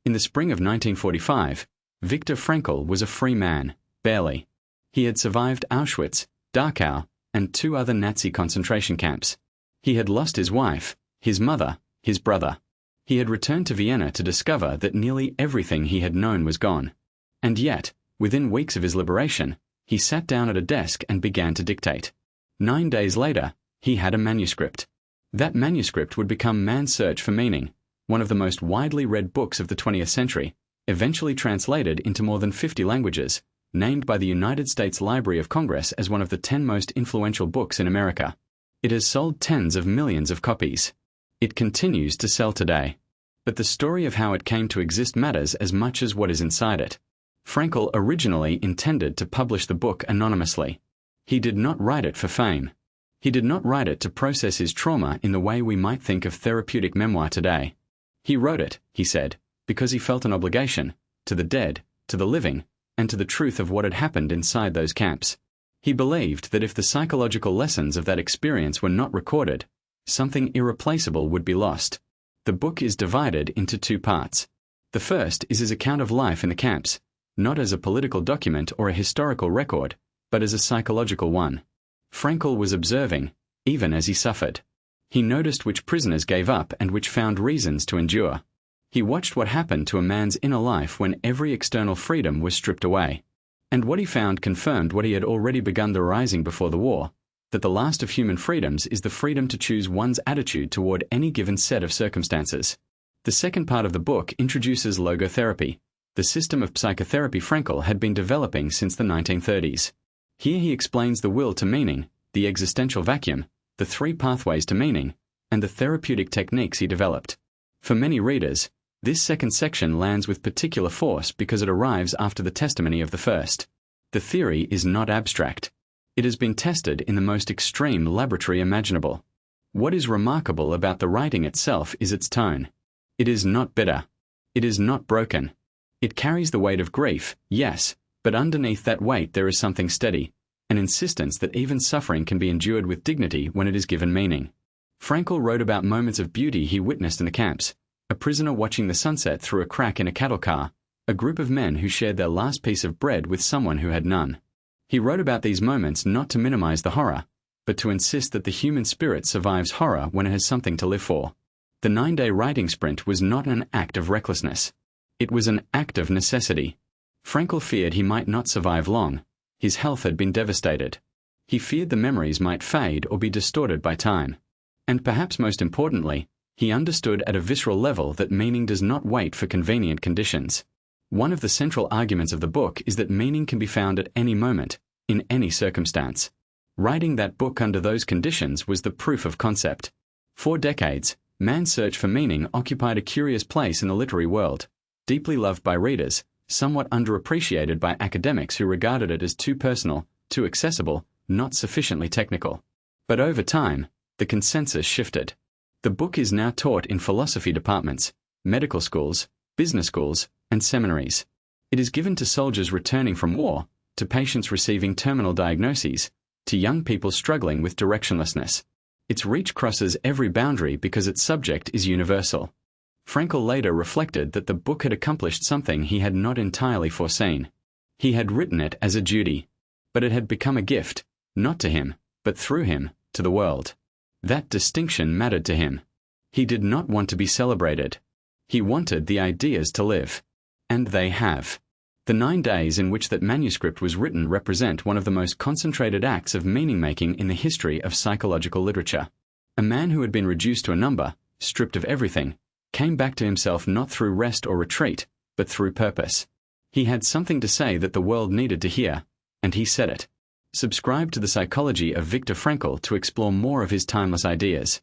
In the spring of 1945, Viktor Frankl was a free man, barely. He had survived Auschwitz, Dachau, and 2 other Nazi concentration camps. He had lost his wife, his mother, his brother. He had returned to Vienna to discover that nearly everything he had known was gone. And yet, within weeks of his liberation, he sat down at a desk and began to dictate. 9 days later, he had a manuscript. That manuscript would become Man's Search for Meaning, one of the most widely read books of the 20th century, eventually translated into more than 50 languages, named by the United States Library of Congress as one of the 10 most influential books in America. It has sold tens of millions of copies. It continues to sell today. But the story of how it came to exist matters as much as what is inside it. Frankl originally intended to publish the book anonymously. He did not write it for fame. He did not write it to process his trauma in the way we might think of therapeutic memoir today. He wrote it, he said, because he felt an obligation, to the dead, to the living, and to the truth of what had happened inside those camps. He believed that if the psychological lessons of that experience were not recorded, something irreplaceable would be lost. The book is divided into 2 parts. The first is his account of life in the camps, not as a political document or a historical record, but as a psychological one. Frankl was observing, even as he suffered. He noticed which prisoners gave up and which found reasons to endure. He watched what happened to a man's inner life when every external freedom was stripped away. And what he found confirmed what he had already begun theorizing before the war, that the last of human freedoms is the freedom to choose one's attitude toward any given set of circumstances. The second part of the book introduces logotherapy, the system of psychotherapy Frankl had been developing since the 1930s. Here he explains the will to meaning, the existential vacuum, the 3 pathways to meaning, and the therapeutic techniques he developed. For many readers, this second section lands with particular force because it arrives after the testimony of the first. The theory is not abstract. It has been tested in the most extreme laboratory imaginable. What is remarkable about the writing itself is its tone. It is not bitter. It is not broken. It carries the weight of grief, yes, but underneath that weight there is something steady, an insistence that even suffering can be endured with dignity when it is given meaning. Frankl wrote about moments of beauty he witnessed in the camps, a prisoner watching the sunset through a crack in a cattle car, a group of men who shared their last piece of bread with someone who had none. He wrote about these moments not to minimize the horror, but to insist that the human spirit survives horror when it has something to live for. The 9-day writing sprint was not an act of recklessness. It was an act of necessity. Frankl feared he might not survive long. His health had been devastated. He feared the memories might fade or be distorted by time. And perhaps most importantly, he understood at a visceral level that meaning does not wait for convenient conditions. One of the central arguments of the book is that meaning can be found at any moment, in any circumstance. Writing that book under those conditions was the proof of concept. For decades, Man's Search for Meaning occupied a curious place in the literary world, deeply loved by readers, somewhat underappreciated by academics who regarded it as too personal, too accessible, not sufficiently technical. But over time, the consensus shifted. The book is now taught in philosophy departments, medical schools, business schools, and seminaries. It is given to soldiers returning from war, to patients receiving terminal diagnoses, to young people struggling with directionlessness. Its reach crosses every boundary because its subject is universal. Frankl later reflected that the book had accomplished something he had not entirely foreseen. He had written it as a duty, but it had become a gift, not to him, but through him, to the world. That distinction mattered to him. He did not want to be celebrated. He wanted the ideas to live. And they have. The 9 days in which that manuscript was written represent one of the most concentrated acts of meaning-making in the history of psychological literature. A man who had been reduced to a number, stripped of everything, came back to himself not through rest or retreat, but through purpose. He had something to say that the world needed to hear, and he said it. Subscribe to The Psychology of Viktor Frankl to explore more of his timeless ideas.